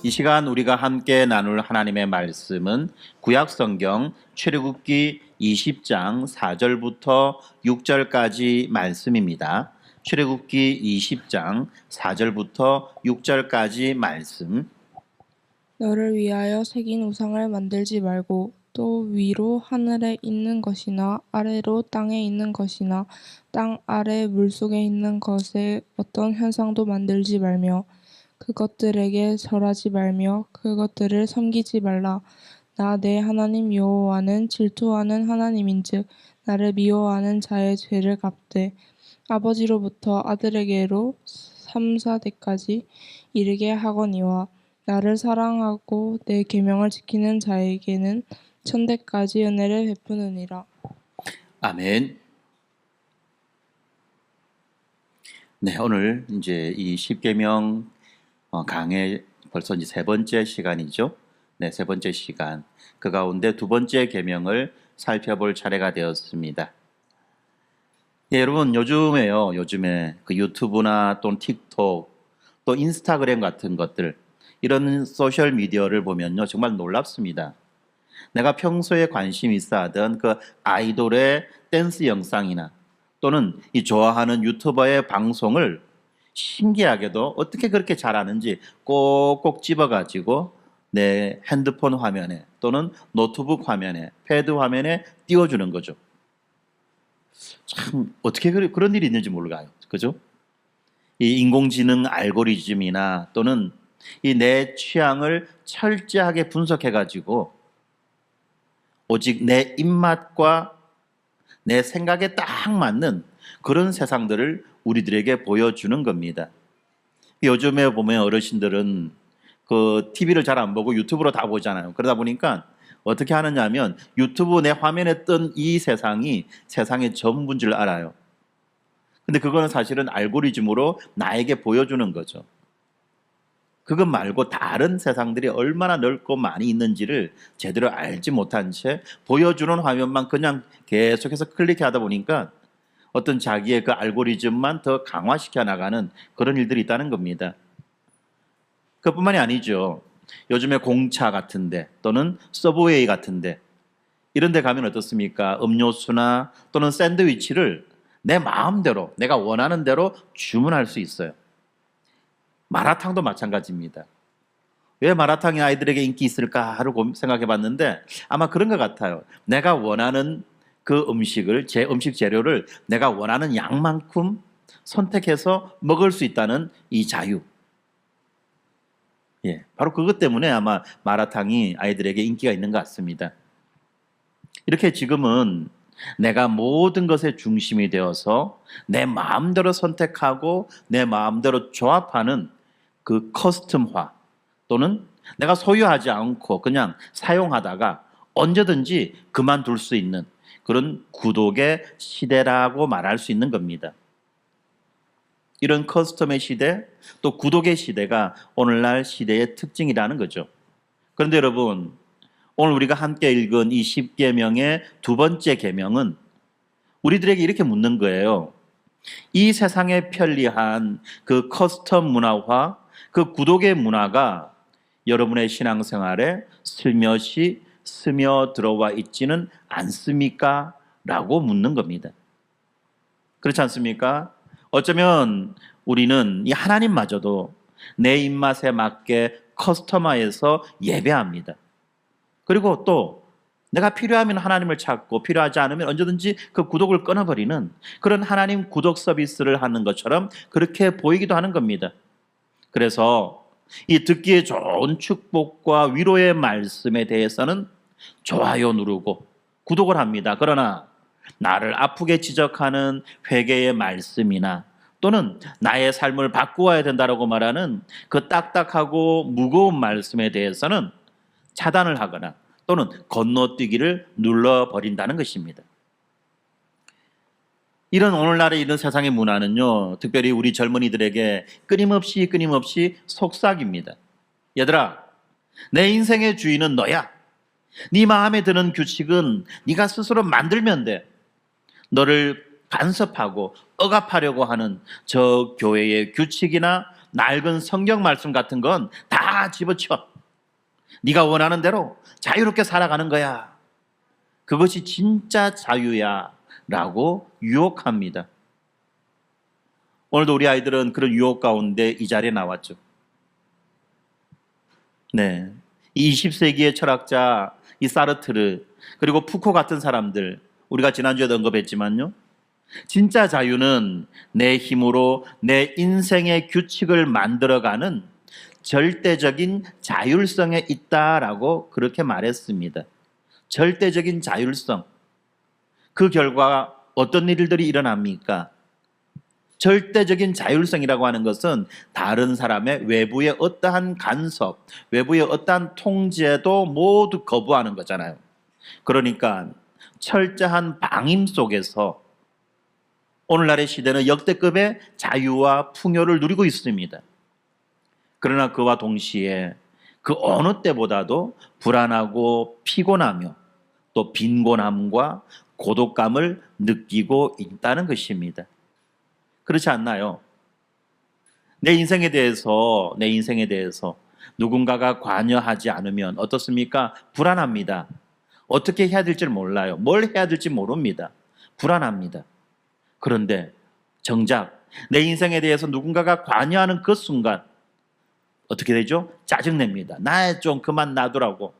이 시간 우리가 함께 나눌 하나님의 말씀은 구약성경 출애굽기 20장 4절부터 6절까지 말씀입니다. 출애굽기 20장 4절부터 6절까지 말씀. 너를 위하여 새긴 우상을 만들지 말고 또 위로 하늘에 있는 것이나 아래로 땅에 있는 것이나 땅 아래 물속에 있는 것에 어떤 현상도 만들지 말며 그것들에게 절하지 말며 그것들을 섬기지 말라. 나 내 하나님 여호와는 질투하는 하나님인즉 나를 미워하는 자의 죄를 갚되 아버지로부터 아들에게로 3, 4대까지 이르게 하거니와 나를 사랑하고 내 계명을 지키는 자에게는 천대까지 은혜를 베푸느니라. 아멘. 네, 오늘 이제 이 십계명 강의 벌써 이제 세 번째 시간이죠. 네, 세 번째 시간. 그 가운데 두 번째 계명을 살펴볼 차례가 되었습니다. 예, 여러분 요즘에 그 유튜브나 또는 틱톡 또 인스타그램 같은 것들 이런 소셜 미디어를 보면요 정말 놀랍습니다. 내가 평소에 관심 있어 하던 그 아이돌의 댄스 영상이나 또는 이 좋아하는 유튜버의 방송을 신기하게도 어떻게 그렇게 잘하는지 꼭꼭 집어가지고 내 핸드폰 화면에 또는 노트북 화면에 패드 화면에 띄워주는 거죠. 참 어떻게 그런 일이 있는지 몰라요. 그죠? 이 인공지능 알고리즘이나 또는 이 내 취향을 철저하게 분석해가지고 오직 내 입맛과 내 생각에 딱 맞는 그런 세상들을 우리들에게 보여주는 겁니다. 요즘에 보면 어르신들은 그 TV를 잘 안 보고 유튜브로 다 보잖아요. 그러다 보니까 어떻게 하느냐 하면 유튜브 내 화면에 뜬 이 세상이 세상의 전부인 줄 알아요. 근데 그거는 사실은 알고리즘으로 나에게 보여주는 거죠. 그것 말고 다른 세상들이 얼마나 넓고 많이 있는지를 제대로 알지 못한 채 보여주는 화면만 그냥 계속해서 클릭하다 보니까 어떤 자기의 그 알고리즘만 더 강화시켜 나가는 그런 일들이 있다는 겁니다. 그뿐만이 아니죠. 요즘에 공차 같은데 또는 서브웨이 같은데 이런 데 가면 어떻습니까? 음료수나 또는 샌드위치를 내 마음대로 내가 원하는 대로 주문할 수 있어요. 마라탕도 마찬가지입니다. 왜 마라탕이 아이들에게 인기 있을까 하고 생각해 봤는데 아마 그런 것 같아요. 내가 원하는 그 음식을, 제 음식 재료를 내가 원하는 양만큼 선택해서 먹을 수 있다는 이 자유. 예, 바로 그것 때문에 아마 마라탕이 아이들에게 인기가 있는 것 같습니다. 이렇게 지금은 내가 모든 것의 중심이 되어서 내 마음대로 선택하고 내 마음대로 조합하는 그 커스텀화 또는 내가 소유하지 않고 그냥 사용하다가 언제든지 그만둘 수 있는 그런 구독의 시대라고 말할 수 있는 겁니다. 이런 커스텀의 시대, 또 구독의 시대가 오늘날 시대의 특징이라는 거죠. 그런데 여러분, 오늘 우리가 함께 읽은 이 10계명의 두 번째 계명은 우리들에게 이렇게 묻는 거예요. 이 세상에 편리한 그 커스텀 문화와 그 구독의 문화가 여러분의 신앙생활에 슬며시 스며 들어와 있지는 않습니까? 라고 묻는 겁니다. 그렇지 않습니까? 어쩌면 우리는 이 하나님마저도 내 입맛에 맞게 커스터마해서 예배합니다. 그리고 또 내가 필요하면 하나님을 찾고 필요하지 않으면 언제든지 그 구독을 끊어버리는 그런 하나님 구독 서비스를 하는 것처럼 그렇게 보이기도 하는 겁니다. 그래서 이 듣기에 좋은 축복과 위로의 말씀에 대해서는 좋아요 누르고 구독을 합니다. 그러나 나를 아프게 지적하는 회개의 말씀이나 또는 나의 삶을 바꾸어야 된다고 말하는 그 딱딱하고 무거운 말씀에 대해서는 차단을 하거나 또는 건너뛰기를 눌러버린다는 것입니다. 이런 오늘날의 이런 세상의 문화는요, 특별히 우리 젊은이들에게 끊임없이 속삭입니다. 얘들아, 내 인생의 주인은 너야. 네 마음에 드는 규칙은 네가 스스로 만들면 돼. 너를 간섭하고 억압하려고 하는 저 교회의 규칙이나 낡은 성경 말씀 같은 건 다 다 집어쳐. 네가 원하는 대로 자유롭게 살아가는 거야. 그것이 진짜 자유야 라고 유혹합니다. 오늘도 우리 아이들은 그런 유혹 가운데 이 자리에 나왔죠. 네, 이 20세기의 철학자 이 사르트르 그리고 푸코 같은 사람들, 우리가 지난주에도 언급했지만요, 진짜 자유는 내 힘으로 내 인생의 규칙을 만들어가는 절대적인 자율성에 있다라고 그렇게 말했습니다. 절대적인 자율성. 그 결과 어떤 일들이 일어납니까? 절대적인 자율성이라고 하는 것은 다른 사람의 외부의 어떠한 간섭, 외부의 어떠한 통제도 모두 거부하는 거잖아요. 그러니까 철저한 방임 속에서 오늘날의 시대는 역대급의 자유와 풍요를 누리고 있습니다. 그러나 그와 동시에 그 어느 때보다도 불안하고 피곤하며 또 빈곤함과 고독감을 느끼고 있다는 것입니다. 그렇지 않나요? 내 인생에 대해서 누군가가 관여하지 않으면 어떻습니까? 불안합니다. 어떻게 해야 될지 몰라요. 뭘 해야 될지 모릅니다. 불안합니다. 그런데 정작 내 인생에 대해서 누군가가 관여하는 그 순간 어떻게 되죠? 짜증냅니다. 나 좀 그만 놔두라고.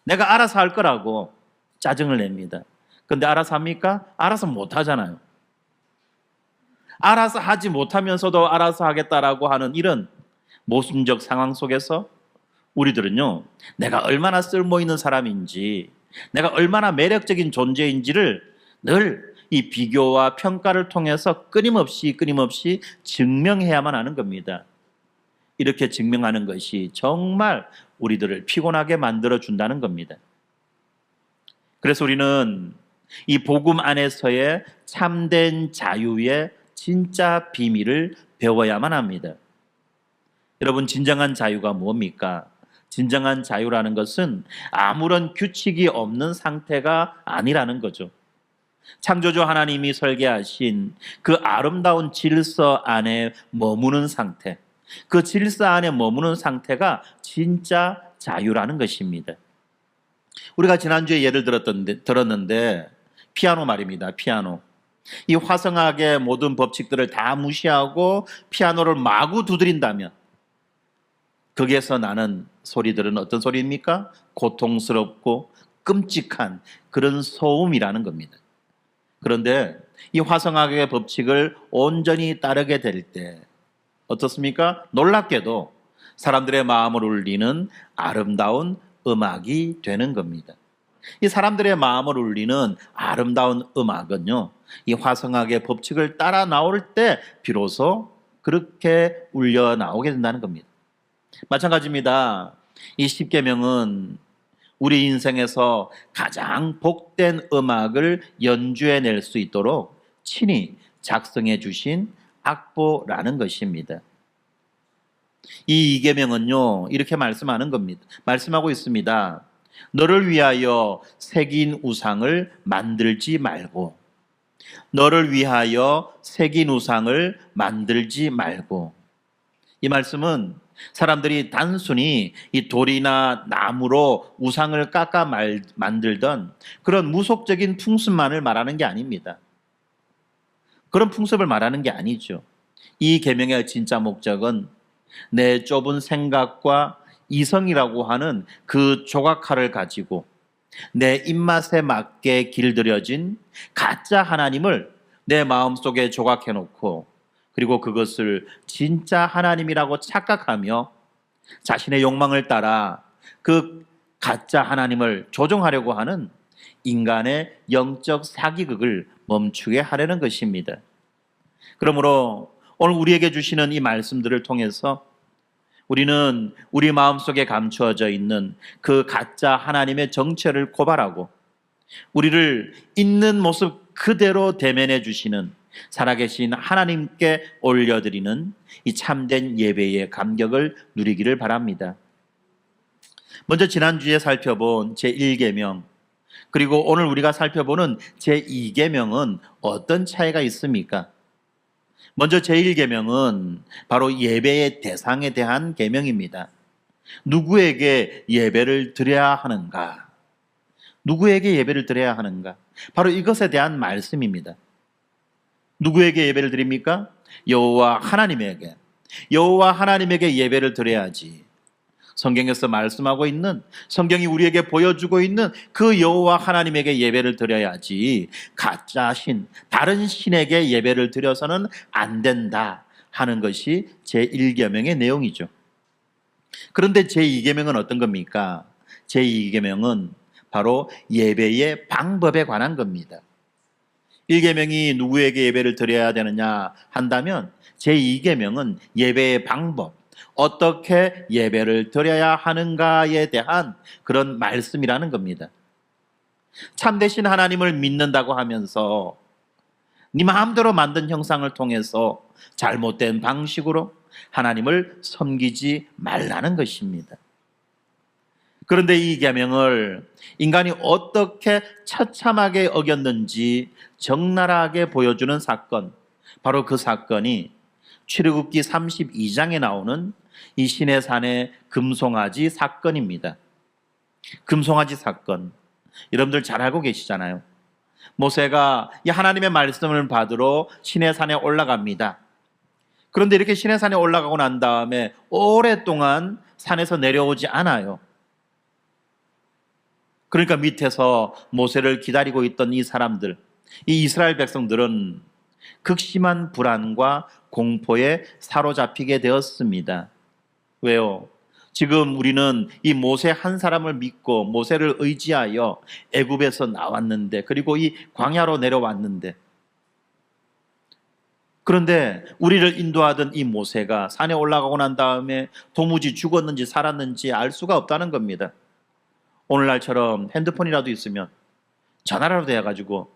내가 알아서 할 거라고 짜증을 냅니다. 근데 알아서 합니까? 알아서 못 하잖아요. 알아서 하지 못하면서도 알아서 하겠다라고 하는 이런 모순적 상황 속에서 우리들은요, 내가 얼마나 쓸모 있는 사람인지, 내가 얼마나 매력적인 존재인지를 늘 이 비교와 평가를 통해서 끊임없이 증명해야만 하는 겁니다. 이렇게 증명하는 것이 정말 우리들을 피곤하게 만들어준다는 겁니다. 그래서 우리는 이 복음 안에서의 참된 자유의 진짜 비밀을 배워야만 합니다. 여러분, 진정한 자유가 뭡니까? 진정한 자유라는 것은 아무런 규칙이 없는 상태가 아니라는 거죠. 창조주 하나님이 설계하신 그 아름다운 질서 안에 머무는 상태, 그 질서 안에 머무는 상태가 진짜 자유라는 것입니다. 우리가 지난주에 예를 들었는데 피아노 말입니다. 피아노. 이 화성학의 모든 법칙들을 다 무시하고 피아노를 마구 두드린다면 거기에서 나는 소리들은 어떤 소리입니까? 고통스럽고 끔찍한 그런 소음이라는 겁니다. 그런데 이 화성학의 법칙을 온전히 따르게 될 때 어떻습니까? 놀랍게도 사람들의 마음을 울리는 아름다운 음악이 되는 겁니다. 이 사람들의 마음을 울리는 아름다운 음악은요, 이 화성학의 법칙을 따라 나올 때 비로소 그렇게 울려 나오게 된다는 겁니다. 마찬가지입니다. 이 십계명은 우리 인생에서 가장 복된 음악을 연주해낼 수 있도록 친히 작성해 주신 악보라는 것입니다. 이 이계명은요, 이렇게 말씀하고 있습니다. 너를 위하여 새긴 우상을 만들지 말고, 너를 위하여 새긴 우상을 만들지 말고. 이 말씀은 사람들이 단순히 이 돌이나 나무로 우상을 깎아 만들던 그런 무속적인 풍습만을 말하는 게 아닙니다. 그런 풍습을 말하는 게 아니죠. 이 계명의 진짜 목적은 내 좁은 생각과 이성이라고 하는 그 조각칼을 가지고 내 입맛에 맞게 길들여진 가짜 하나님을 내 마음속에 조각해 놓고 그리고 그것을 진짜 하나님이라고 착각하며 자신의 욕망을 따라 그 가짜 하나님을 조종하려고 하는 인간의 영적 사기극을 멈추게 하려는 것입니다. 그러므로 오늘 우리에게 주시는 이 말씀들을 통해서 우리는 우리 마음속에 감추어져 있는 그 가짜 하나님의 정체를 고발하고 우리를 있는 모습 그대로 대면해 주시는 살아계신 하나님께 올려드리는 이 참된 예배의 감격을 누리기를 바랍니다. 먼저 지난주에 살펴본 제1계명 그리고 오늘 우리가 살펴보는 제2계명은 어떤 차이가 있습니까? 먼저 제1계명은 바로 예배의 대상에 대한 계명입니다. 누구에게 예배를 드려야 하는가? 누구에게 예배를 드려야 하는가? 바로 이것에 대한 말씀입니다. 누구에게 예배를 드립니까? 여호와 하나님에게. 여호와 하나님에게 예배를 드려야지. 성경에서 말씀하고 있는, 성경이 우리에게 보여주고 있는 그 여호와 하나님에게 예배를 드려야지 가짜 신, 다른 신에게 예배를 드려서는 안 된다 하는 것이 제1계명의 내용이죠. 그런데 제2계명은 어떤 겁니까? 제2계명은 바로 예배의 방법에 관한 겁니다. 1계명이 누구에게 예배를 드려야 되느냐 한다면 제2계명은 예배의 방법, 어떻게 예배를 드려야 하는가에 대한 그런 말씀이라는 겁니다. 참되신 하나님을 믿는다고 하면서 네 마음대로 만든 형상을 통해서 잘못된 방식으로 하나님을 섬기지 말라는 것입니다. 그런데 이 계명을 인간이 어떻게 처참하게 어겼는지 적나라하게 보여주는 사건, 바로 그 사건이 출애굽기 32장에 나오는 이 시내산의 금송아지 사건입니다. 금송아지 사건, 여러분들 잘 알고 계시잖아요. 모세가 이 하나님의 말씀을 받으러 시내산에 올라갑니다. 그런데 이렇게 시내산에 올라가고 난 다음에 오랫동안 산에서 내려오지 않아요. 그러니까 밑에서 모세를 기다리고 있던 이 사람들, 이 이스라엘 백성들은 극심한 불안과 공포에 사로잡히게 되었습니다. 왜요? 지금 우리는 이 모세 한 사람을 믿고 모세를 의지하여 애굽에서 나왔는데, 그리고 이 광야로 내려왔는데, 그런데 우리를 인도하던 이 모세가 산에 올라가고 난 다음에 도무지 죽었는지 살았는지 알 수가 없다는 겁니다. 오늘날처럼 핸드폰이라도 있으면 전화라도 해가지고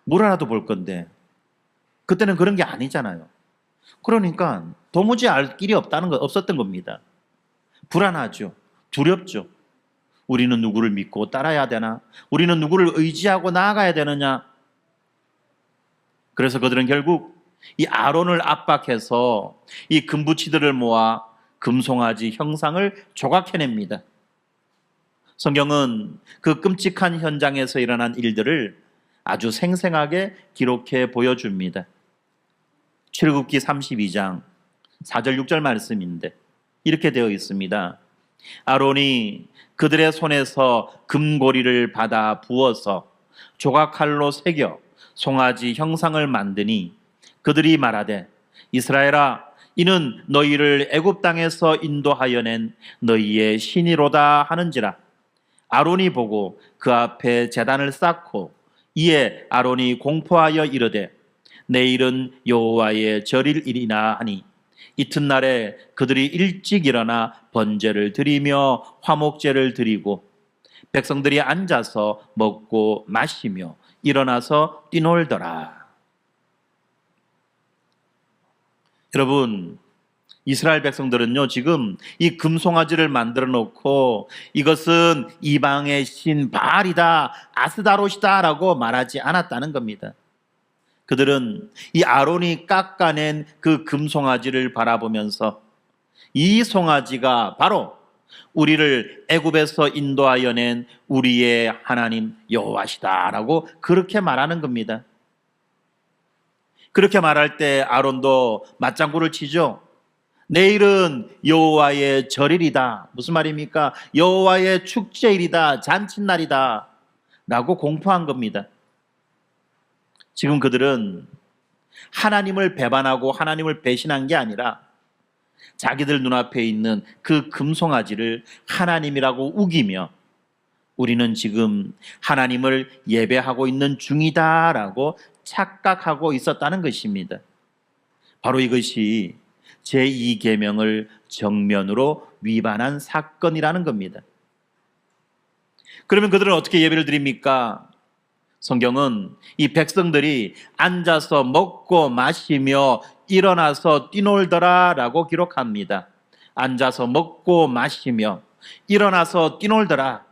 물어라도 볼 건데, 그때는 그런 게 아니잖아요. 그러니까 도무지 알 길이 없었던 겁니다. 불안하죠. 두렵죠. 우리는 누구를 믿고 따라야 되나? 우리는 누구를 의지하고 나아가야 되느냐? 그래서 그들은 결국 이 아론을 압박해서 이 금부치들을 모아 금송아지 형상을 조각해냅니다. 성경은 그 끔찍한 현장에서 일어난 일들을 아주 생생하게 기록해 보여줍니다. 출애굽기 32장 4절 6절 말씀인데 이렇게 되어 있습니다. 아론이 그들의 손에서 금고리를 받아 부어서 조각칼로 새겨 송아지 형상을 만드니 그들이 말하되 이스라엘아, 이는 너희를 애굽 땅에서 인도하여 낸 너희의 신이로다 하는지라. 아론이 보고 그 앞에 제단을 쌓고 이에 아론이 공포하여 이르되 내일은 여호와의 절일이나 하니 이튿날에 그들이 일찍 일어나 번제를 드리며 화목제를 드리고 백성들이 앉아서 먹고 마시며 일어나서 뛰놀더라. 여러분, 이스라엘 백성들은요, 지금 이 금송아지를 만들어 놓고 이것은 이방의 신 바알이다, 아스다롯이다 라고 말하지 않았다는 겁니다. 그들은 이 아론이 깎아낸 그 금송아지를 바라보면서 이 송아지가 바로 우리를 애굽에서 인도하여 낸 우리의 하나님 여호와시다라고 그렇게 말하는 겁니다. 그렇게 말할 때 아론도 맞장구를 치죠. 내일은 여호와의 절일이다. 무슨 말입니까? 여호와의 축제일이다, 잔칫날이다 라고 공포한 겁니다. 지금 그들은 하나님을 배반하고 하나님을 배신한 게 아니라 자기들 눈앞에 있는 그 금송아지를 하나님이라고 우기며 우리는 지금 하나님을 예배하고 있는 중이다라고 착각하고 있었다는 것입니다. 바로 이것이 제2계명을 정면으로 위반한 사건이라는 겁니다. 그러면 그들은 어떻게 예배를 드립니까? 성경은 이 백성들이 앉아서 먹고 마시며 일어나서 뛰놀더라 라고 기록합니다. 앉아서 먹고 마시며 일어나서 뛰놀더라.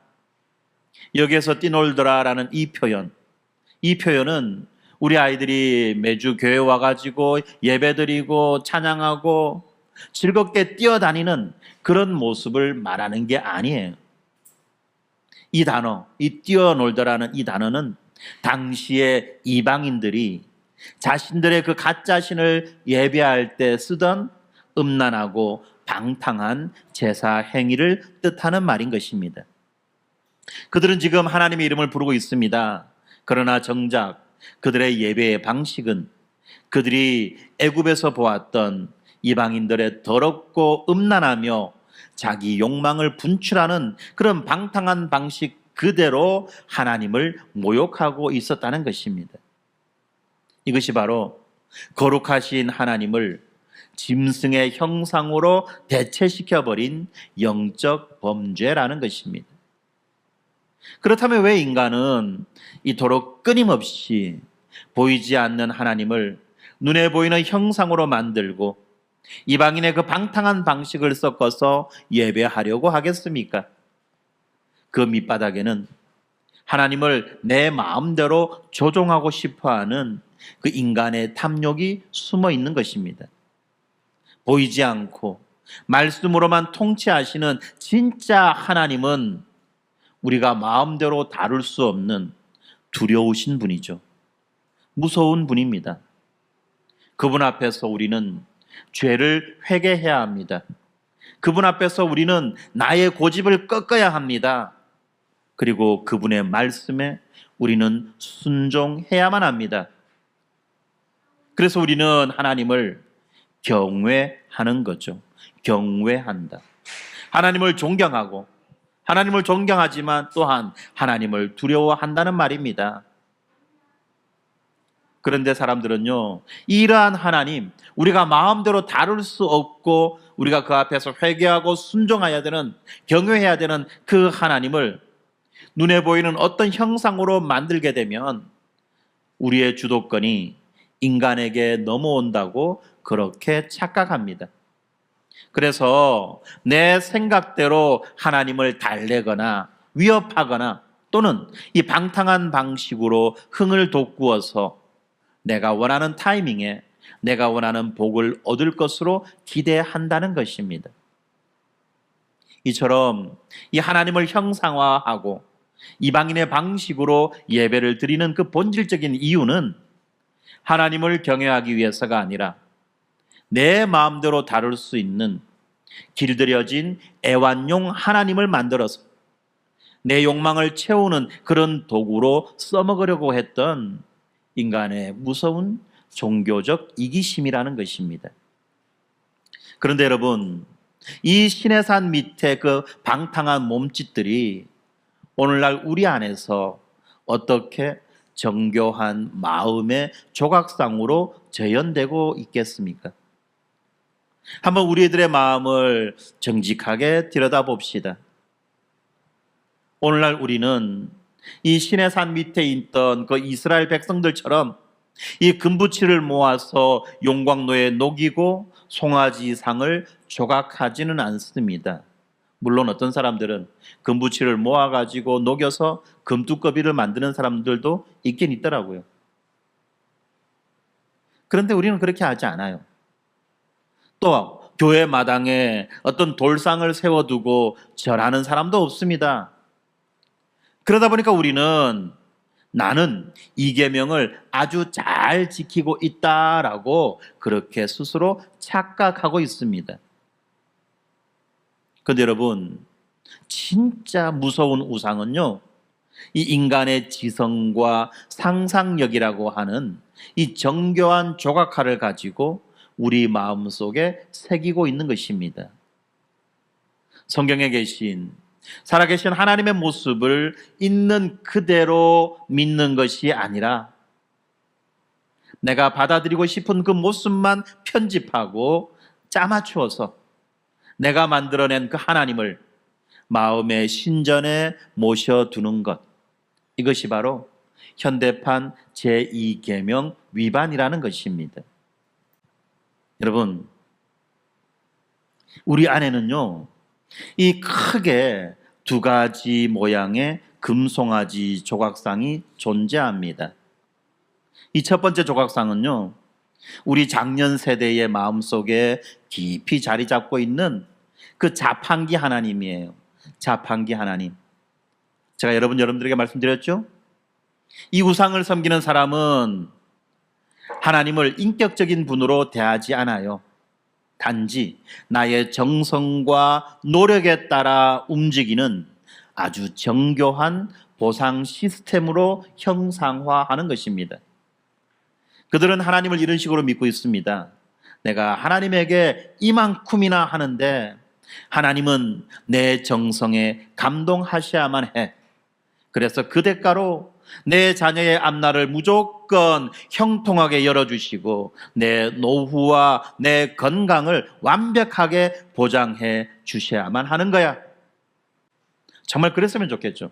여기에서 뛰놀더라 라는 이 표현은 우리 아이들이 매주 교회 와가지고 예배드리고 찬양하고 즐겁게 뛰어다니는 그런 모습을 말하는 게 아니에요. 이 단어, 이 뛰어놀더라는 이 단어는 당시의 이방인들이 자신들의 그 가짜신을 예배할 때 쓰던 음란하고 방탕한 제사 행위를 뜻하는 말인 것입니다. 그들은 지금 하나님의 이름을 부르고 있습니다. 그러나 정작 그들의 예배의 방식은 그들이 애굽에서 보았던 이방인들의 더럽고 음란하며 자기 욕망을 분출하는 그런 방탕한 방식 그대로 하나님을 모욕하고 있었다는 것입니다. 이것이 바로 거룩하신 하나님을 짐승의 형상으로 대체시켜버린 영적 범죄라는 것입니다. 그렇다면 왜 인간은 이토록 끊임없이 보이지 않는 하나님을 눈에 보이는 형상으로 만들고 이방인의 그 방탕한 방식을 섞어서 예배하려고 하겠습니까? 그 밑바닥에는 하나님을 내 마음대로 조종하고 싶어하는 그 인간의 탐욕이 숨어 있는 것입니다. 보이지 않고 말씀으로만 통치하시는 진짜 하나님은 우리가 마음대로 다룰 수 없는 두려우신 분이죠. 무서운 분입니다. 그분 앞에서 우리는 죄를 회개해야 합니다. 그분 앞에서 우리는 나의 고집을 꺾어야 합니다. 그리고 그분의 말씀에 우리는 순종해야만 합니다. 그래서 우리는 하나님을 경외하는 거죠. 경외한다. 하나님을 존경하고 하나님을 존경하지만 또한 하나님을 두려워한다는 말입니다. 그런데 사람들은요, 이러한 하나님, 우리가 마음대로 다룰 수 없고 우리가 그 앞에서 회개하고 순종해야 되는, 경외해야 되는 그 하나님을 눈에 보이는 어떤 형상으로 만들게 되면 우리의 주도권이 인간에게 넘어온다고 그렇게 착각합니다. 그래서 내 생각대로 하나님을 달래거나 위협하거나 또는 이 방탕한 방식으로 흥을 돋구어서 내가 원하는 타이밍에 내가 원하는 복을 얻을 것으로 기대한다는 것입니다. 이처럼 이 하나님을 형상화하고 이방인의 방식으로 예배를 드리는 그 본질적인 이유는 하나님을 경외하기 위해서가 아니라 내 마음대로 다룰 수 있는 길들여진 애완용 하나님을 만들어서 내 욕망을 채우는 그런 도구로 써먹으려고 했던 인간의 무서운 종교적 이기심이라는 것입니다. 그런데 여러분, 이 신의 산 밑에 그 방탕한 몸짓들이 오늘날 우리 안에서 어떻게 정교한 마음의 조각상으로 재현되고 있겠습니까? 한번 우리들의 마음을 정직하게 들여다봅시다. 오늘날 우리는 이 신의 산 밑에 있던 그 이스라엘 백성들처럼 이 금부치를 모아서 용광로에 녹이고 송아지상을 조각하지는 않습니다. 물론 어떤 사람들은 금부치를 모아가지고 녹여서 금두꺼비를 만드는 사람들도 있긴 있더라고요. 그런데 우리는 그렇게 하지 않아요. 또 교회 마당에 어떤 돌상을 세워두고 절하는 사람도 없습니다. 그러다 보니까 우리는 나는 이 계명을 아주 잘 지키고 있다라고 그렇게 스스로 착각하고 있습니다. 그런데 여러분, 진짜 무서운 우상은요, 이 인간의 지성과 상상력이라고 하는 이 정교한 조각화를 가지고 우리 마음속에 새기고 있는 것입니다. 성경에 계신 살아계신 하나님의 모습을 있는 그대로 믿는 것이 아니라 내가 받아들이고 싶은 그 모습만 편집하고 짜맞추어서 내가 만들어낸 그 하나님을 마음의 신전에 모셔두는 것, 이것이 바로 현대판 제2계명 위반이라는 것입니다. 여러분, 우리 안에는요, 이 크게 두 가지 모양의 금송아지 조각상이 존재합니다. 이 첫 번째 조각상은요, 우리 작년 세대의 마음속에 깊이 자리 잡고 있는 그 자판기 하나님이에요. 자판기 하나님. 제가 여러분들에게 말씀드렸죠? 이 우상을 섬기는 사람은 하나님을 인격적인 분으로 대하지 않아요. 단지 나의 정성과 노력에 따라 움직이는 아주 정교한 보상 시스템으로 형상화하는 것입니다. 그들은 하나님을 이런 식으로 믿고 있습니다. 내가 하나님에게 이만큼이나 하는데 하나님은 내 정성에 감동하셔야만 해. 그래서 그 대가로 내 자녀의 앞날을 무조건 형통하게 열어주시고 내 노후와 내 건강을 완벽하게 보장해 주셔야만 하는 거야. 정말 그랬으면 좋겠죠.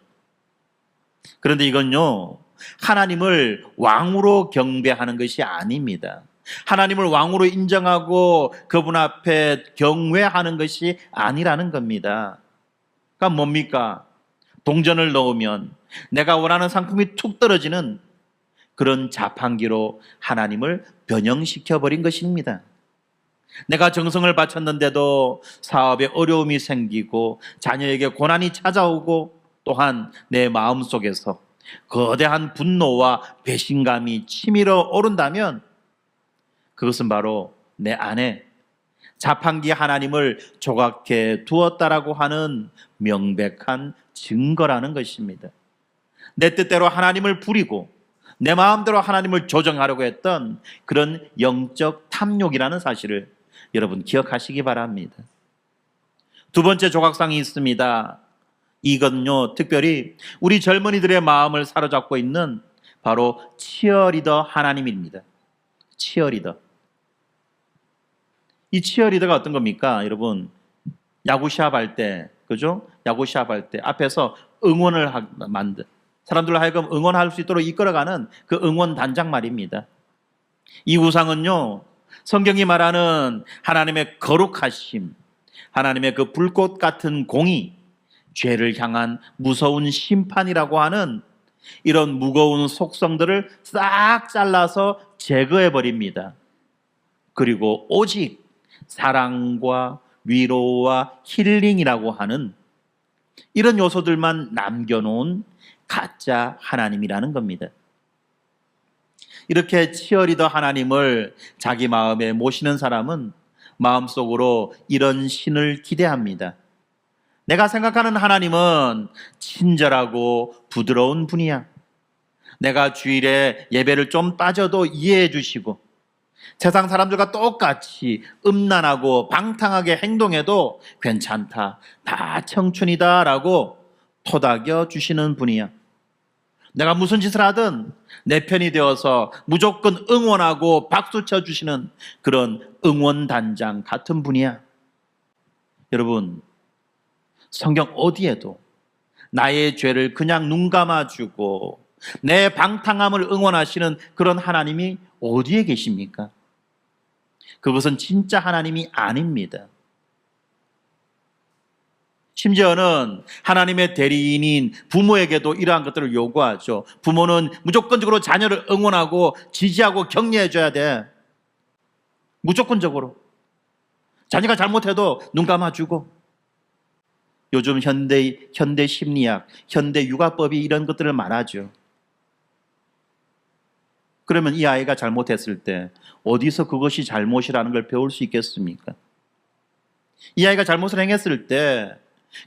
그런데 이건요, 하나님을 왕으로 경배하는 것이 아닙니다. 하나님을 왕으로 인정하고 그분 앞에 경외하는 것이 아니라는 겁니다. 그러니까 뭡니까? 동전을 넣으면 내가 원하는 상품이 툭 떨어지는 그런 자판기로 하나님을 변형시켜 버린 것입니다. 내가 정성을 바쳤는데도 사업에 어려움이 생기고 자녀에게 고난이 찾아오고 또한 내 마음속에서 거대한 분노와 배신감이 치밀어 오른다면 그것은 바로 내 안에 자판기 하나님을 조각해 두었다라고 하는 명백한 증거라는 것입니다. 내 뜻대로 하나님을 부리고 내 마음대로 하나님을 조정하려고 했던 그런 영적 탐욕이라는 사실을 여러분 기억하시기 바랍니다. 두 번째 조각상이 있습니다. 이건요, 특별히 우리 젊은이들의 마음을 사로잡고 있는 바로 치어리더 하나님입니다. 치어리더. 이 치어리더가 어떤 겁니까? 여러분, 야구 시합할 때, 그죠? 야구 시합할 때 앞에서 응원을 만든 사람들로 하여금 응원할 수 있도록 이끌어가는 그 응원 단장 말입니다. 이 우상은요, 성경이 말하는 하나님의 거룩하심, 하나님의 그 불꽃 같은 공의, 죄를 향한 무서운 심판이라고 하는 이런 무거운 속성들을 싹 잘라서 제거해 버립니다. 그리고 오직 사랑과 위로와 힐링이라고 하는 이런 요소들만 남겨놓은 가짜 하나님이라는 겁니다. 이렇게 치어리더 하나님을 자기 마음에 모시는 사람은 마음속으로 이런 신을 기대합니다. 내가 생각하는 하나님은 친절하고 부드러운 분이야. 내가 주일에 예배를 좀 빠져도 이해해 주시고 세상 사람들과 똑같이 음란하고 방탕하게 행동해도 괜찮다. 다 청춘이다 라고 토닥여 주시는 분이야. 내가 무슨 짓을 하든 내 편이 되어서 무조건 응원하고 박수 쳐주시는 그런 응원단장 같은 분이야. 여러분, 성경 어디에도 나의 죄를 그냥 눈 감아주고 내 방탕함을 응원하시는 그런 하나님이 어디에 계십니까? 그것은 진짜 하나님이 아닙니다. 심지어는 하나님의 대리인인 부모에게도 이러한 것들을 요구하죠. 부모는 무조건적으로 자녀를 응원하고 지지하고 격려해줘야 돼. 무조건적으로. 자녀가 잘못해도 눈 감아주고. 요즘 현대 심리학, 현대 육아법이 이런 것들을 말하죠. 그러면 이 아이가 잘못했을 때 어디서 그것이 잘못이라는 걸 배울 수 있겠습니까? 이 아이가 잘못을 행했을 때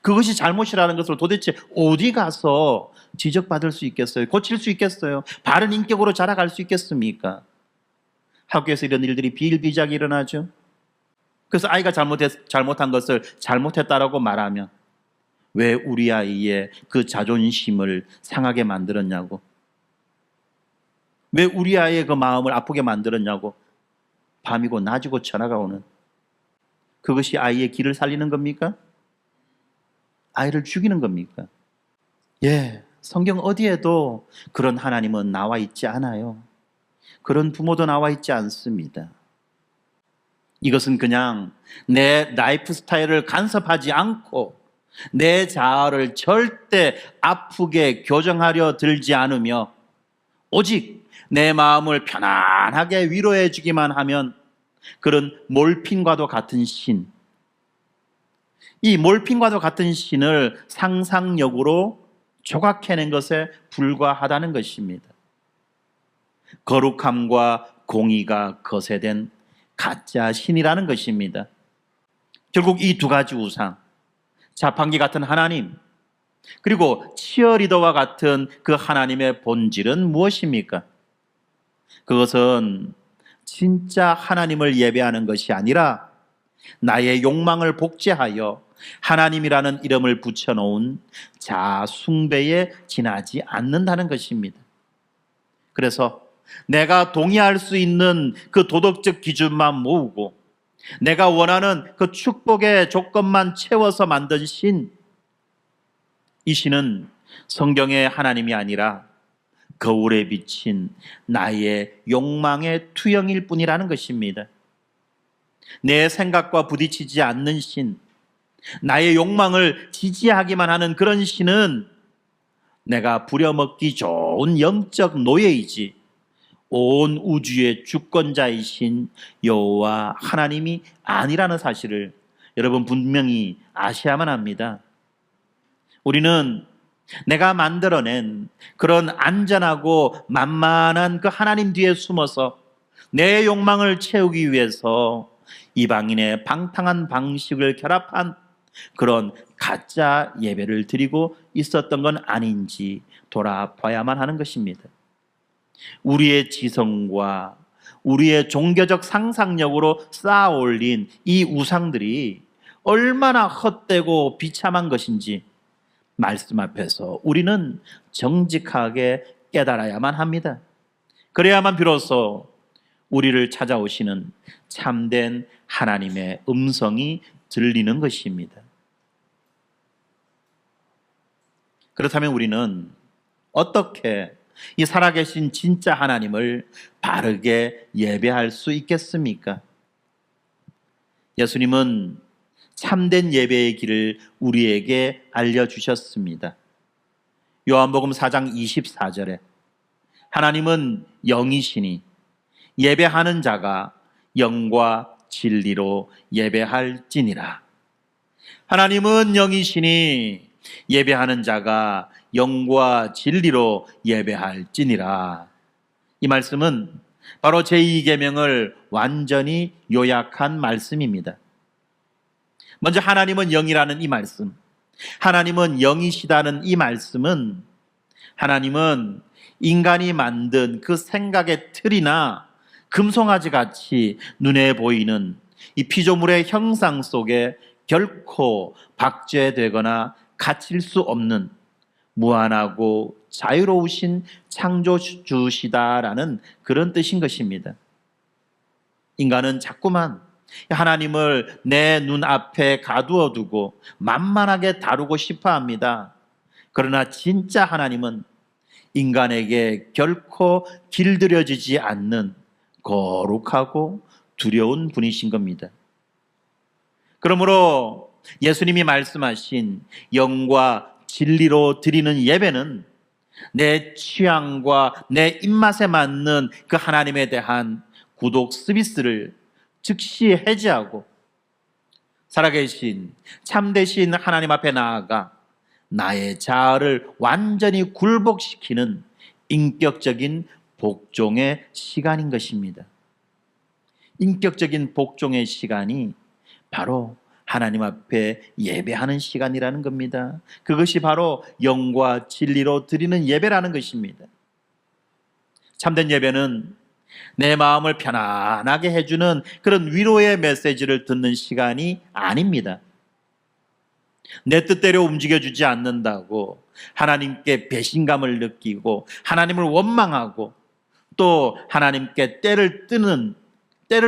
그것이 잘못이라는 것을 도대체 어디 가서 지적받을 수 있겠어요? 고칠 수 있겠어요? 바른 인격으로 자라갈 수 있겠습니까? 학교에서 이런 일들이 비일비재하게 일어나죠. 그래서 아이가 잘못한 것을 잘못했다라고 말하면 왜 우리 아이의 그 자존심을 상하게 만들었냐고, 왜 우리 아이의 그 마음을 아프게 만들었냐고 밤이고 낮이고 전화가 오는, 그것이 아이의 길을 살리는 겁니까? 아이를 죽이는 겁니까? 예, 성경 어디에도 그런 하나님은 나와 있지 않아요. 그런 부모도 나와 있지 않습니다. 이것은 그냥 내 라이프 스타일을 간섭하지 않고 내 자아를 절대 아프게 교정하려 들지 않으며 오직 내 마음을 편안하게 위로해 주기만 하면 그런 몰핀과도 같은 신, 이 몰핀과도 같은 신을 상상력으로 조각해낸 것에 불과하다는 것입니다. 거룩함과 공의가 거세된 가짜 신이라는 것입니다. 결국 이 두 가지 우상, 자판기 같은 하나님, 그리고 치어리더와 같은 그 하나님의 본질은 무엇입니까? 그것은 진짜 하나님을 예배하는 것이 아니라 나의 욕망을 복제하여 하나님이라는 이름을 붙여놓은 자숭배에 지나지 않는다는 것입니다. 그래서 내가 동의할 수 있는 그 도덕적 기준만 모으고 내가 원하는 그 축복의 조건만 채워서 만든 신, 이 신은 성경의 하나님이 아니라 거울에 비친 나의 욕망의 투영일 뿐이라는 것입니다. 내 생각과 부딪히지 않는 신, 나의 욕망을 지지하기만 하는 그런 신은 내가 부려먹기 좋은 영적 노예이지 온 우주의 주권자이신 여호와 하나님이 아니라는 사실을 여러분 분명히 아셔야만 합니다. 우리는 내가 만들어낸 그런 안전하고 만만한 그 하나님 뒤에 숨어서 내 욕망을 채우기 위해서 이방인의 방탕한 방식을 결합한 그런 가짜 예배를 드리고 있었던 건 아닌지 돌아봐야만 하는 것입니다. 우리의 지성과 우리의 종교적 상상력으로 쌓아 올린 이 우상들이 얼마나 헛되고 비참한 것인지 말씀 앞에서 우리는 정직하게 깨달아야만 합니다. 그래야만 비로소 우리를 찾아오시는 참된 하나님의 음성이 들리는 것입니다. 그렇다면 우리는 어떻게 이 살아계신 진짜 하나님을 바르게 예배할 수 있겠습니까? 예수님은 참된 예배의 길을 우리에게 알려주셨습니다. 요한복음 4장 24절에 하나님은 영이시니 예배하는 자가 영과 진리로 예배할지니라. 하나님은 영이시니 예배하는 자가 영과 진리로 예배할지니라. 이 말씀은 바로 제2계명을 완전히 요약한 말씀입니다. 먼저 하나님은 영이라는 이 말씀, 하나님은 영이시다는 이 말씀은 하나님은 인간이 만든 그 생각의 틀이나 금송아지 같이 눈에 보이는 이 피조물의 형상 속에 결코 박제되거나 갇힐 수 없는 무한하고 자유로우신 창조주시다라는 그런 뜻인 것입니다. 인간은 자꾸만 하나님을 내 눈앞에 가두어 두고 만만하게 다루고 싶어 합니다. 그러나 진짜 하나님은 인간에게 결코 길들여지지 않는 거룩하고 두려운 분이신 겁니다. 그러므로 예수님이 말씀하신 영과 진리로 드리는 예배는 내 취향과 내 입맛에 맞는 그 하나님에 대한 구독 서비스를 즉시 해제하고 살아계신 참되신 하나님 앞에 나아가 나의 자아를 완전히 굴복시키는 인격적인 복종의 시간인 것입니다. 인격적인 복종의 시간이 바로 하나님 앞에 예배하는 시간이라는 겁니다. 그것이 바로 영과 진리로 드리는 예배라는 것입니다. 참된 예배는 내 마음을 편안하게 해주는 그런 위로의 메시지를 듣는 시간이 아닙니다. 내 뜻대로 움직여주지 않는다고 하나님께 배신감을 느끼고 하나님을 원망하고 또 하나님께 때를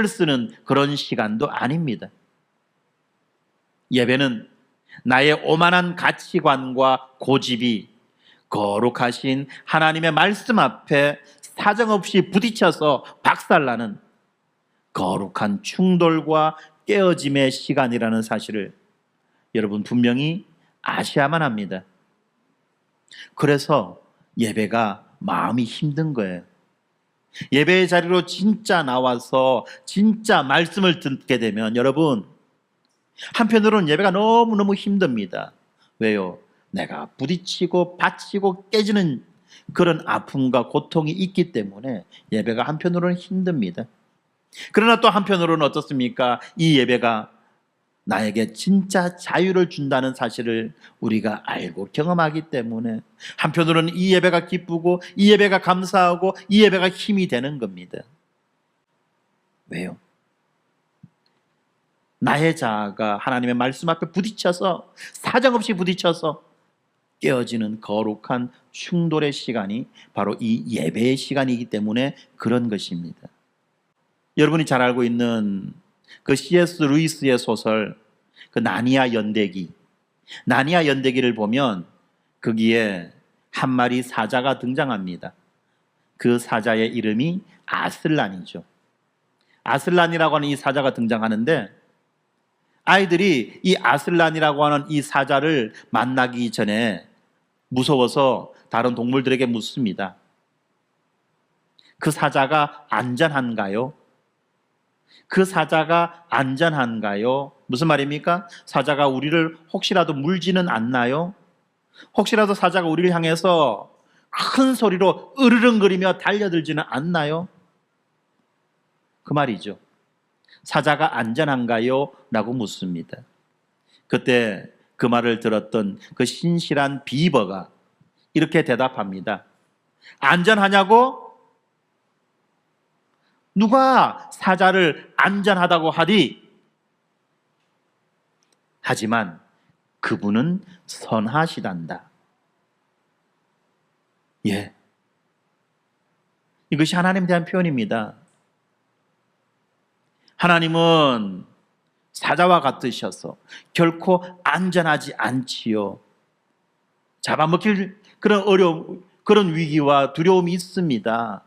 쓰는 그런 시간도 아닙니다. 예배는 나의 오만한 가치관과 고집이 거룩하신 하나님의 말씀 앞에 사정없이 부딪혀서 박살나는 거룩한 충돌과 깨어짐의 시간이라는 사실을 여러분 분명히 아셔야만 합니다. 그래서 예배가 마음이 힘든 거예요. 예배의 자리로 진짜 나와서 진짜 말씀을 듣게 되면 여러분, 한편으로는 예배가 너무너무 힘듭니다. 왜요? 내가 부딪히고 받치고 깨지는 그런 아픔과 고통이 있기 때문에 예배가 한편으로는 힘듭니다. 그러나 또 한편으로는 어떻습니까? 이 예배가 나에게 진짜 자유를 준다는 사실을 우리가 알고 경험하기 때문에 한편으로는 이 예배가 기쁘고 이 예배가 감사하고 이 예배가 힘이 되는 겁니다. 왜요? 나의 자아가 하나님의 말씀 앞에 부딪혀서 사정없이 부딪혀서 깨어지는 거룩한 충돌의 시간이 바로 이 예배의 시간이기 때문에 그런 것입니다. 여러분이 잘 알고 있는 그 C.S. 루이스의 소설 그 나니아 연대기, 나니아 연대기를 보면 거기에 한 마리 사자가 등장합니다. 그 사자의 이름이 아슬란이죠. 아슬란이라고 하는 이 사자가 등장하는데 아이들이 이 아슬란이라고 하는 이 사자를 만나기 전에 무서워서 다른 동물들에게 묻습니다. 그 사자가 안전한가요? 그 사자가 안전한가요? 무슨 말입니까? 사자가 우리를 혹시라도 물지는 않나요? 혹시라도 사자가 우리를 향해서 큰 소리로 으르렁거리며 달려들지는 않나요? 그 말이죠. 사자가 안전한가요? 라고 묻습니다. 그때 그 말을 들었던 그 신실한 비버가 이렇게 대답합니다. 안전하냐고? 누가 사자를 안전하다고 하디? 하지만 그분은 선하시단다. 예. 이것이 하나님에 대한 표현입니다. 하나님은 사자와 같으셔서 결코 안전하지 않지요. 잡아먹힐 그런 어려움, 그런 위기와 두려움이 있습니다.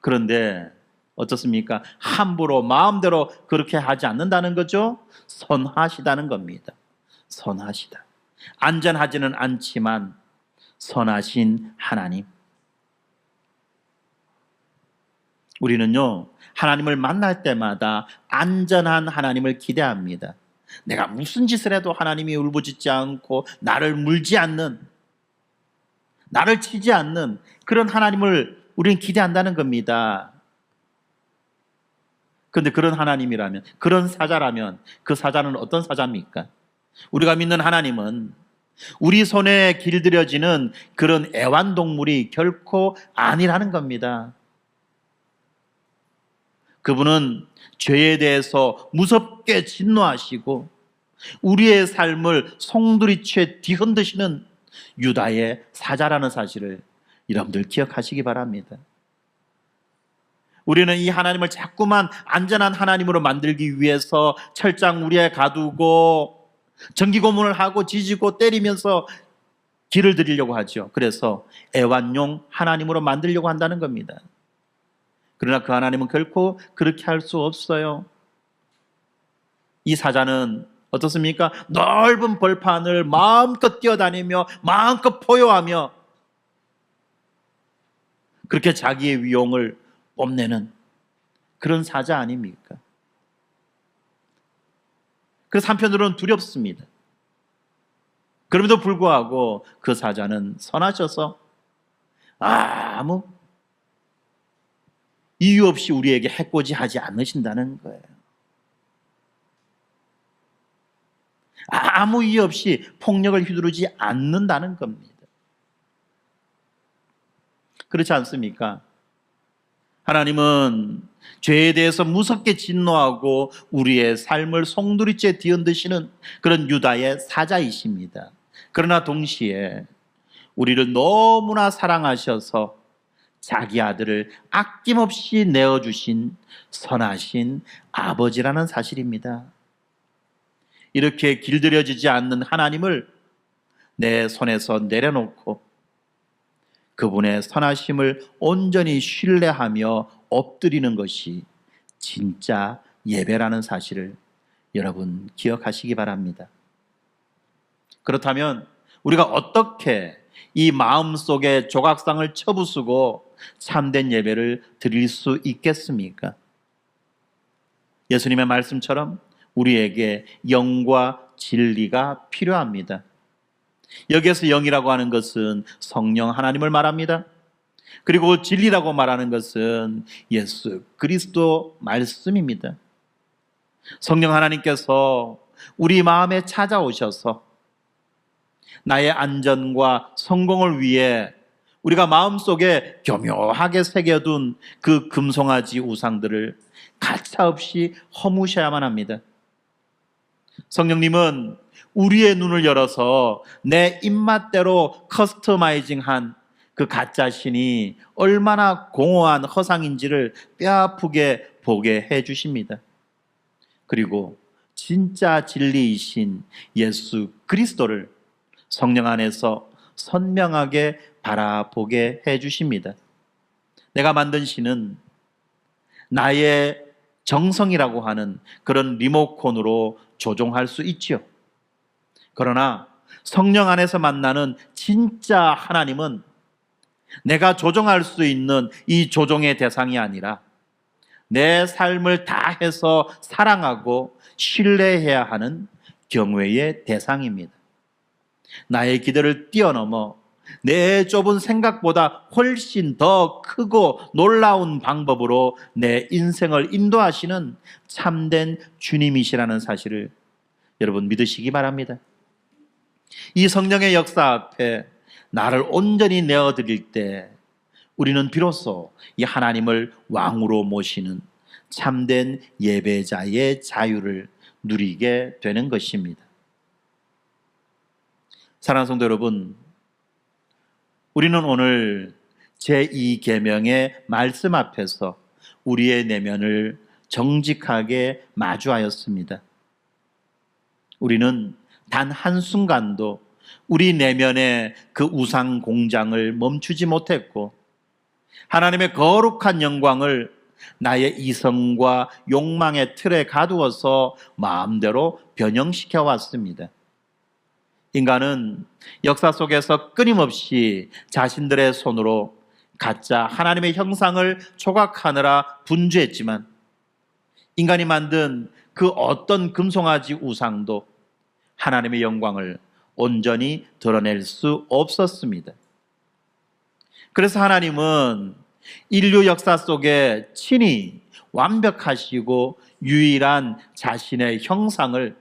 그런데 어떻습니까? 함부로 마음대로 그렇게 하지 않는다는 거죠. 선하시다는 겁니다. 선하시다. 안전하지는 않지만 선하신 하나님. 우리는요, 하나님을 만날 때마다 안전한 하나님을 기대합니다. 내가 무슨 짓을 해도 하나님이 울부짖지 않고 나를 물지 않는, 나를 치지 않는 그런 하나님을 우리는 기대한다는 겁니다. 그런데 그런 하나님이라면, 그런 사자라면 그 사자는 어떤 사자입니까? 우리가 믿는 하나님은 우리 손에 길들여지는 그런 애완동물이 결코 아니라는 겁니다. 그분은 죄에 대해서 무섭게 진노하시고 우리의 삶을 송두리째 뒤흔드시는 유다의 사자라는 사실을 여러분들 기억하시기 바랍니다. 우리는 이 하나님을 자꾸만 안전한 하나님으로 만들기 위해서 철장 우리에 가두고 전기고문을 하고 지지고 때리면서 길을 들이려고 하죠. 그래서 애완용 하나님으로 만들려고 한다는 겁니다. 그러나 그 하나님은 결코 그렇게 할 수 없어요. 이 사자는 어떻습니까? 넓은 벌판을 마음껏 뛰어다니며 마음껏 포효하며 그렇게 자기의 위용을 뽐내는 그런 사자 아닙니까? 그래서 한편으로는 두렵습니다. 그럼에도 불구하고 그 사자는 선하셔서 아무 이유 없이 우리에게 해코지하지 않으신다는 거예요. 아무 이유 없이 폭력을 휘두르지 않는다는 겁니다. 그렇지 않습니까? 하나님은 죄에 대해서 무섭게 진노하고 우리의 삶을 송두리째 뒤흔드시는 그런 유다의 사자이십니다. 그러나 동시에 우리를 너무나 사랑하셔서 자기 아들을 아낌없이 내어주신 선하신 아버지라는 사실입니다. 이렇게 길들여지지 않는 하나님을 내 손에서 내려놓고 그분의 선하심을 온전히 신뢰하며 엎드리는 것이 진짜 예배라는 사실을 여러분 기억하시기 바랍니다. 그렇다면 우리가 어떻게 이 마음속에 조각상을 쳐부수고 참된 예배를 드릴 수 있겠습니까? 예수님의 말씀처럼 우리에게 영과 진리가 필요합니다. 여기에서 영이라고 하는 것은 성령 하나님을 말합니다. 그리고 진리라고 말하는 것은 예수 그리스도 말씀입니다. 성령 하나님께서 우리 마음에 찾아오셔서 나의 안전과 성공을 위해 우리가 마음속에 교묘하게 새겨둔 그 금송아지 우상들을 가차없이 허무셔야만 합니다. 성령님은 우리의 눈을 열어서 내 입맛대로 커스터마이징한 그 가짜 신이 얼마나 공허한 허상인지를 뼈아프게 보게 해주십니다. 그리고 진짜 진리이신 예수 그리스도를 성령 안에서 선명하게 바라보게 해주십니다. 내가 만든 신은 나의 정성이라고 하는 그런 리모컨으로 조종할 수 있지요. 그러나 성령 안에서 만나는 진짜 하나님은 내가 조종할 수 있는 이 조종의 대상이 아니라 내 삶을 다해서 사랑하고 신뢰해야 하는 경외의 대상입니다. 나의 기대를 뛰어넘어 내 좁은 생각보다 훨씬 더 크고 놀라운 방법으로 내 인생을 인도하시는 참된 주님이시라는 사실을 여러분 믿으시기 바랍니다. 이 성령의 역사 앞에 나를 온전히 내어드릴 때 우리는 비로소 이 하나님을 왕으로 모시는 참된 예배자의 자유를 누리게 되는 것입니다. 사랑하는 성도 여러분, 우리는 오늘 제2계명의 말씀 앞에서 우리의 내면을 정직하게 마주하였습니다. 우리는 단 한순간도 우리 내면의 그 우상 공장을 멈추지 못했고 하나님의 거룩한 영광을 나의 이성과 욕망의 틀에 가두어서 마음대로 변형시켜 왔습니다. 인간은 역사 속에서 끊임없이 자신들의 손으로 가짜 하나님의 형상을 조각하느라 분주했지만 인간이 만든 그 어떤 금송아지 우상도 하나님의 영광을 온전히 드러낼 수 없었습니다. 그래서 하나님은 인류 역사 속에 친히 완벽하시고 유일한 자신의 형상을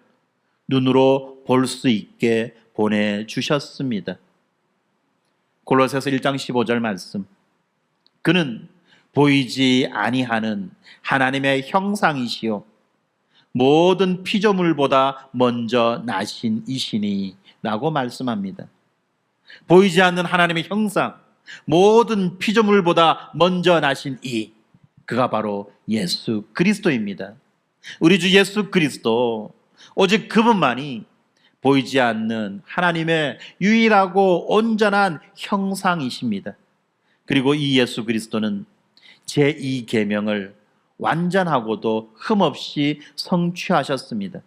눈으로 볼 수 있게 보내주셨습니다. 골로새서 1장 15절 말씀. 그는 보이지 아니하는 하나님의 형상이시요 모든 피조물보다 먼저 나신 이시니 라고 말씀합니다. 보이지 않는 하나님의 형상, 모든 피조물보다 먼저 나신 그가 바로 예수 그리스도입니다. 우리 주 예수 그리스도, 오직 그분만이 보이지 않는 하나님의 유일하고 온전한 형상이십니다. 그리고 이 예수 그리스도는 제2계명을 완전하고도 흠없이 성취하셨습니다.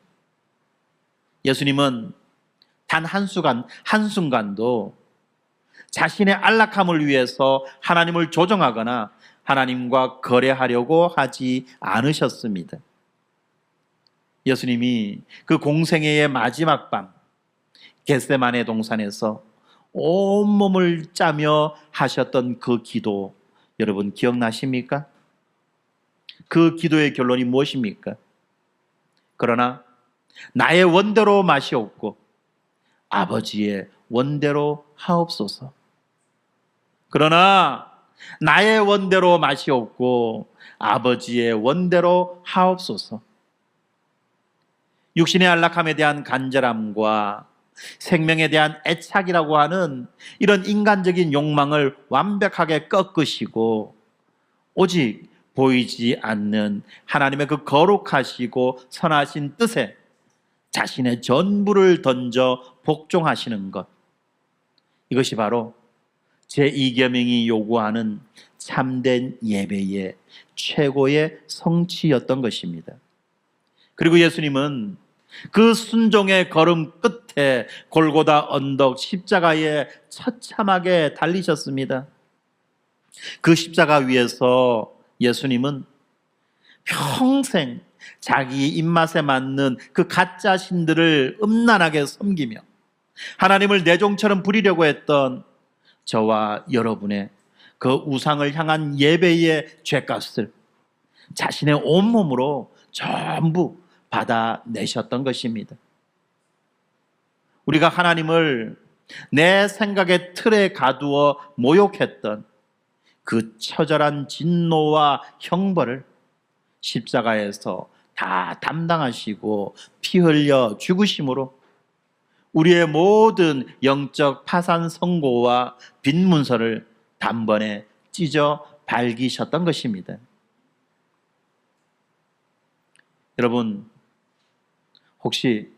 예수님은 단 한순간도 자신의 안락함을 위해서 하나님을 조정하거나 하나님과 거래하려고 하지 않으셨습니다. 예수님이 그 공생애의 마지막 밤 겟세마네 동산에서 온몸을 짜며 하셨던 그 기도 여러분 기억나십니까? 그 기도의 결론이 무엇입니까? 그러나 나의 원대로 마시옵고 아버지의 원대로 하옵소서. 그러나 나의 원대로 마시옵고 아버지의 원대로 하옵소서. 육신의 안락함에 대한 간절함과 생명에 대한 애착이라고 하는 이런 인간적인 욕망을 완벽하게 꺾으시고 오직 보이지 않는 하나님의 그 거룩하시고 선하신 뜻에 자신의 전부를 던져 복종하시는 것, 이것이 바로 제2계명이 요구하는 참된 예배의 최고의 성취였던 것입니다. 그리고 예수님은 그 순종의 걸음 끝에 끝에 골고다 언덕 십자가에 처참하게 달리셨습니다. 그 십자가 위에서 예수님은 평생 자기 입맛에 맞는 그 가짜 신들을 음란하게 섬기며 하나님을 내 종처럼 부리려고 했던 저와 여러분의 그 우상을 향한 예배의 죄값을 자신의 온몸으로 전부 받아내셨던 것입니다. 우리가 하나님을 내 생각의 틀에 가두어 모욕했던 그 처절한 진노와 형벌을 십자가에서 다 담당하시고 피 흘려 죽으심으로 우리의 모든 영적 파산 선고와 빈 문서를 단번에 찢어 발기셨던 것입니다. 여러분, 혹시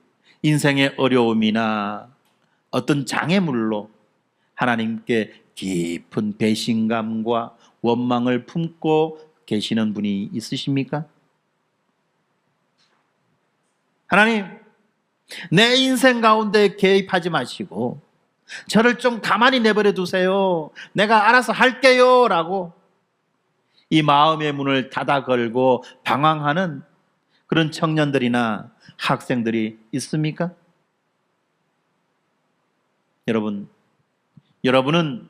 인생의 어려움이나 어떤 장애물로 하나님께 깊은 배신감과 원망을 품고 계시는 분이 있으십니까? 하나님, 내 인생 가운데 개입하지 마시고 저를 좀 가만히 내버려 두세요. 내가 알아서 할게요 라고 이 마음의 문을 닫아 걸고 방황하는 그런 청년들이나 학생들이 있습니까? 여러분은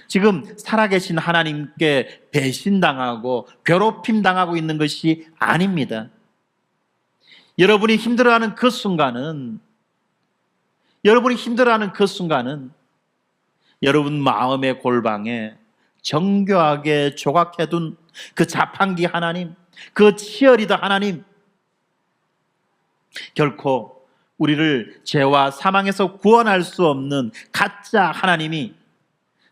지금 살아계신 하나님께 배신당하고 괴롭힘당하고 있는 것이 아닙니다. 여러분이 힘들어하는 그 순간은 여러분 마음의 골방에 정교하게 조각해둔 그 자판기 하나님, 그 치어리더 하나님, 결코 우리를 죄와 사망에서 구원할 수 없는 가짜 하나님이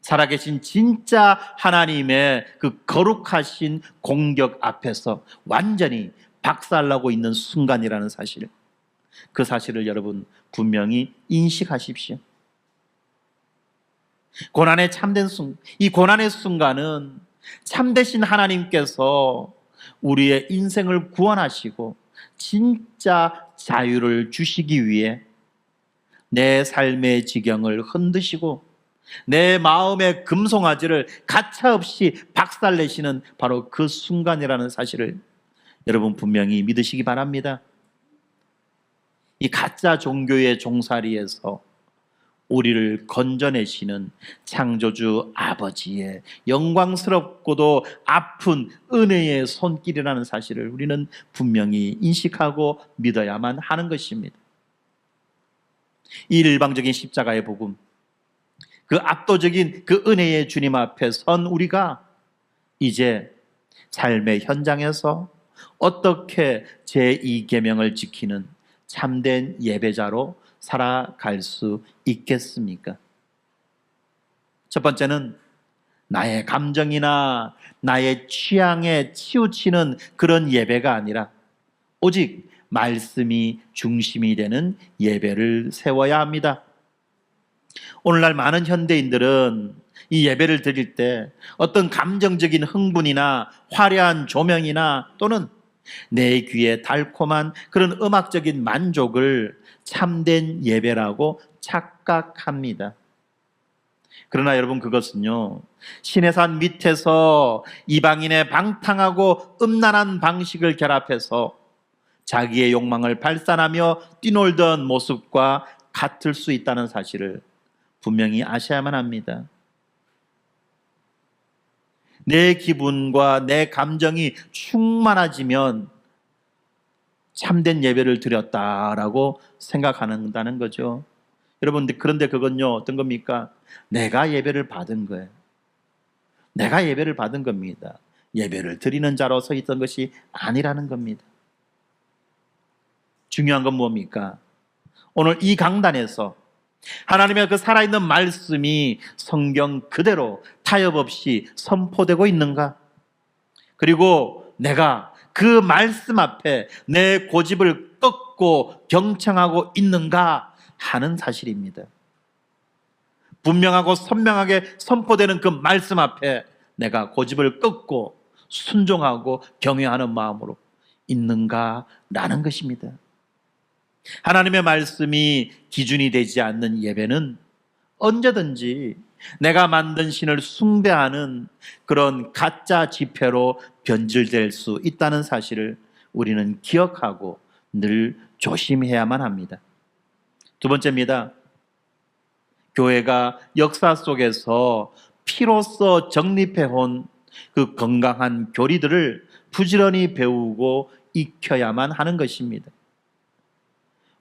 살아계신 진짜 하나님의 그 거룩하신 공격 앞에서 완전히 박살나고 있는 순간이라는 사실, 그 사실을 여러분 분명히 인식하십시오. 고난의 참된 순간, 이 고난의 순간은 참되신 하나님께서 우리의 인생을 구원하시고 진짜 자유를 주시기 위해 내 삶의 지경을 흔드시고 내 마음의 금송아지를 가차없이 박살내시는 바로 그 순간이라는 사실을 여러분 분명히 믿으시기 바랍니다. 이 가짜 종교의 종살이에서 우리를 건져내시는 창조주 아버지의 영광스럽고도 아픈 은혜의 손길이라는 사실을 우리는 분명히 인식하고 믿어야만 하는 것입니다. 이 일방적인 십자가의 복음, 그 압도적인 그 은혜의 주님 앞에 선 우리가 이제 삶의 현장에서 어떻게 제2계명을 지키는 참된 예배자로 살아갈 수 있겠습니까? 첫 번째는 나의 감정이나 나의 취향에 치우치는 그런 예배가 아니라 오직 말씀이 중심이 되는 예배를 세워야 합니다. 오늘날 많은 현대인들은 이 예배를 드릴 때 어떤 감정적인 흥분이나 화려한 조명이나 또는 내 귀에 달콤한 그런 음악적인 만족을 참된 예배라고 착각합니다. 그러나 여러분, 그것은요, 시내산 밑에서 이방인의 방탕하고 음란한 방식을 결합해서 자기의 욕망을 발산하며 뛰놀던 모습과 같을 수 있다는 사실을 분명히 아셔야만 합니다. 내 기분과 내 감정이 충만해지면 참된 예배를 드렸다라고 생각한다는 거죠. 여러분, 그런데 그건요, 어떤 겁니까? 내가 예배를 받은 거예요. 내가 예배를 받은 겁니다. 예배를 드리는 자로 서 있던 것이 아니라는 겁니다. 중요한 건 뭡니까? 오늘 이 강단에서 하나님의 그 살아있는 말씀이 성경 그대로 타협 없이 선포되고 있는가? 그리고 내가 그 말씀 앞에 내 고집을 꺾고 경청하고 있는가 하는 사실입니다. 분명하고 선명하게 선포되는 그 말씀 앞에 내가 고집을 꺾고 순종하고 경외하는 마음으로 있는가라는 것입니다. 하나님의 말씀이 기준이 되지 않는 예배는 언제든지 내가 만든 신을 숭배하는 그런 가짜 지폐로 변질될 수 있다는 사실을 우리는 기억하고 늘 조심해야만 합니다. 두 번째입니다. 교회가 역사 속에서 피로써 정립해온 그 건강한 교리들을 부지런히 배우고 익혀야만 하는 것입니다.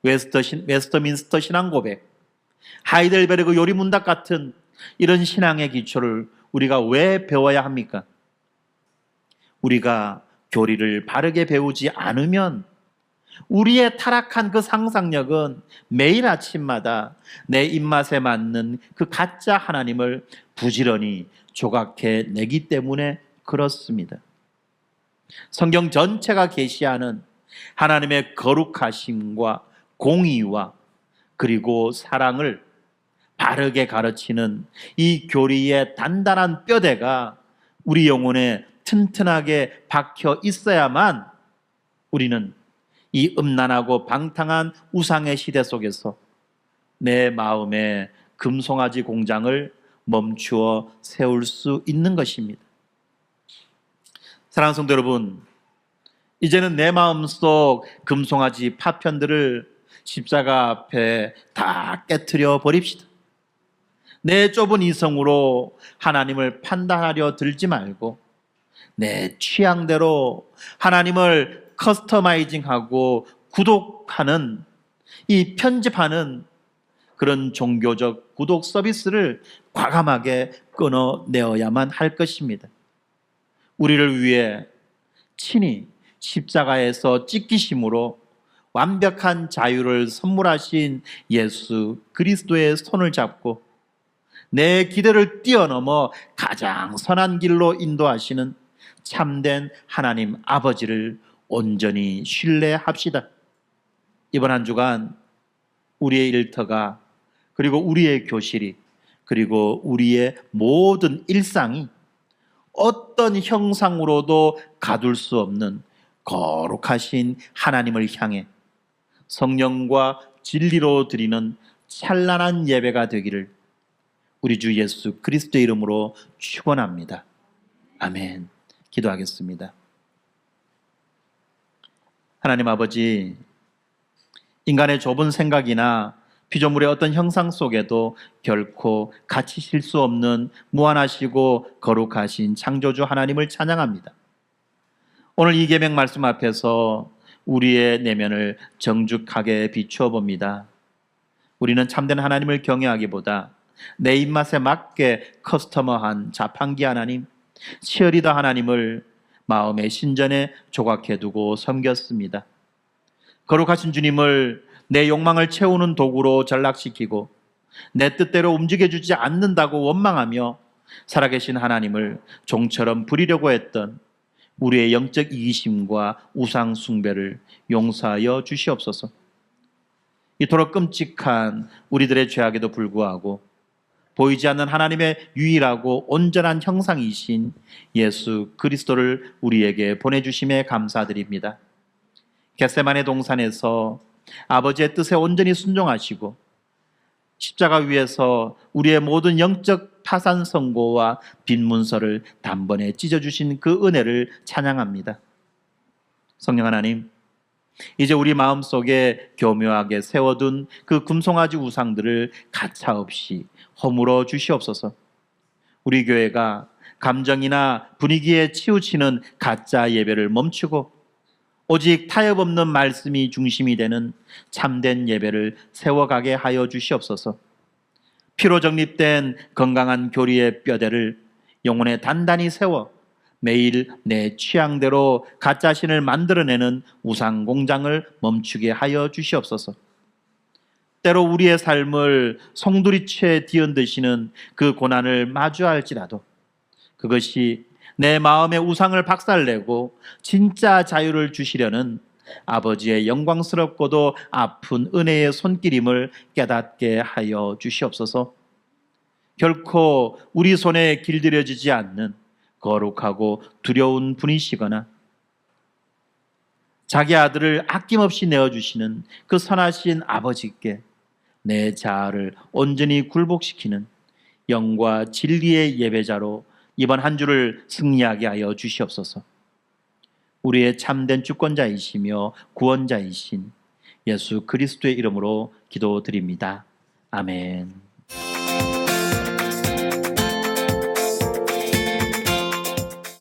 웨스터민스터 신앙 고백, 하이델베르그 요리문답 같은 이런 신앙의 기초를 우리가 왜 배워야 합니까? 우리가 교리를 바르게 배우지 않으면 우리의 타락한 그 상상력은 매일 아침마다 내 입맛에 맞는 그 가짜 하나님을 부지런히 조각해 내기 때문에 그렇습니다. 성경 전체가 계시하는 하나님의 거룩하심과 공의와 그리고 사랑을 바르게 가르치는 이 교리의 단단한 뼈대가 우리 영혼에 튼튼하게 박혀 있어야만 우리는 이 음란하고 방탕한 우상의 시대 속에서 내 마음의 금송아지 공장을 멈추어 세울 수 있는 것입니다. 사랑하는 성도 여러분, 이제는 내 마음속 금송아지 파편들을 십자가 앞에 다 깨트려 버립시다. 내 좁은 이성으로 하나님을 판단하려 들지 말고 내 취향대로 하나님을 커스터마이징하고 구독하는 이 편집하는 그런 종교적 구독 서비스를 과감하게 끊어내어야만 할 것입니다. 우리를 위해 친히 십자가에서 찢기심으로 완벽한 자유를 선물하신 예수 그리스도의 손을 잡고 내 기대를 뛰어넘어 가장 선한 길로 인도하시는 참된 하나님 아버지를 온전히 신뢰합시다. 이번 한 주간 우리의 일터가 그리고 우리의 교실이 그리고 우리의 모든 일상이 어떤 형상으로도 가둘 수 없는 거룩하신 하나님을 향해 성령과 진리로 드리는 찬란한 예배가 되기를 우리 주 예수 그리스도의 이름으로 축원합니다. 아멘. 기도하겠습니다. 하나님 아버지, 인간의 좁은 생각이나 피조물의 어떤 형상 속에도 결코 갇히실 수 없는 무한하시고 거룩하신 창조주 하나님을 찬양합니다. 오늘 이 계명 말씀 앞에서 우리의 내면을 정직하게 비추어 봅니다. 우리는 참된 하나님을 경외하기보다 내 입맛에 맞게 커스터머한 자판기 하나님, 치어리더 하나님을 마음의 신전에 조각해두고 섬겼습니다. 거룩하신 주님을 내 욕망을 채우는 도구로 전락시키고 내 뜻대로 움직여주지 않는다고 원망하며 살아계신 하나님을 종처럼 부리려고 했던 우리의 영적 이기심과 우상 숭배를 용서하여 주시옵소서. 이토록 끔찍한 우리들의 죄악에도 불구하고 보이지 않는 하나님의 유일하고 온전한 형상이신 예수 그리스도를 우리에게 보내주심에 감사드립니다. 겟세마네 동산에서 아버지의 뜻에 온전히 순종하시고 십자가 위에서 우리의 모든 영적 파산 선고와 빈 문서를 단번에 찢어주신 그 은혜를 찬양합니다. 성령 하나님, 이제 우리 마음속에 교묘하게 세워둔 그 금송아지 우상들을 가차없이 허물어 주시옵소서. 우리 교회가 감정이나 분위기에 치우치는 가짜 예배를 멈추고 오직 타협 없는 말씀이 중심이 되는 참된 예배를 세워가게 하여 주시옵소서. 피로 정립된 건강한 교리의 뼈대를 영혼에 단단히 세워 매일 내 취향대로 가짜 신을 만들어내는 우상 공장을 멈추게 하여 주시옵소서. 때로 우리의 삶을 송두리째 뒤흔드시는 그 고난을 마주할지라도 그것이 내 마음의 우상을 박살내고 진짜 자유를 주시려는 아버지의 영광스럽고도 아픈 은혜의 손길임을 깨닫게 하여 주시옵소서. 결코 우리 손에 길들여지지 않는 거룩하고 두려운 분이시거나 자기 아들을 아낌없이 내어주시는 그 선하신 아버지께 내 자아를 온전히 굴복시키는 영과 진리의 예배자로 이번 한 주를 승리하게 하여 주시옵소서. 우리의 참된 주권자이시며 구원자이신 예수 그리스도의 이름으로 기도드립니다. 아멘.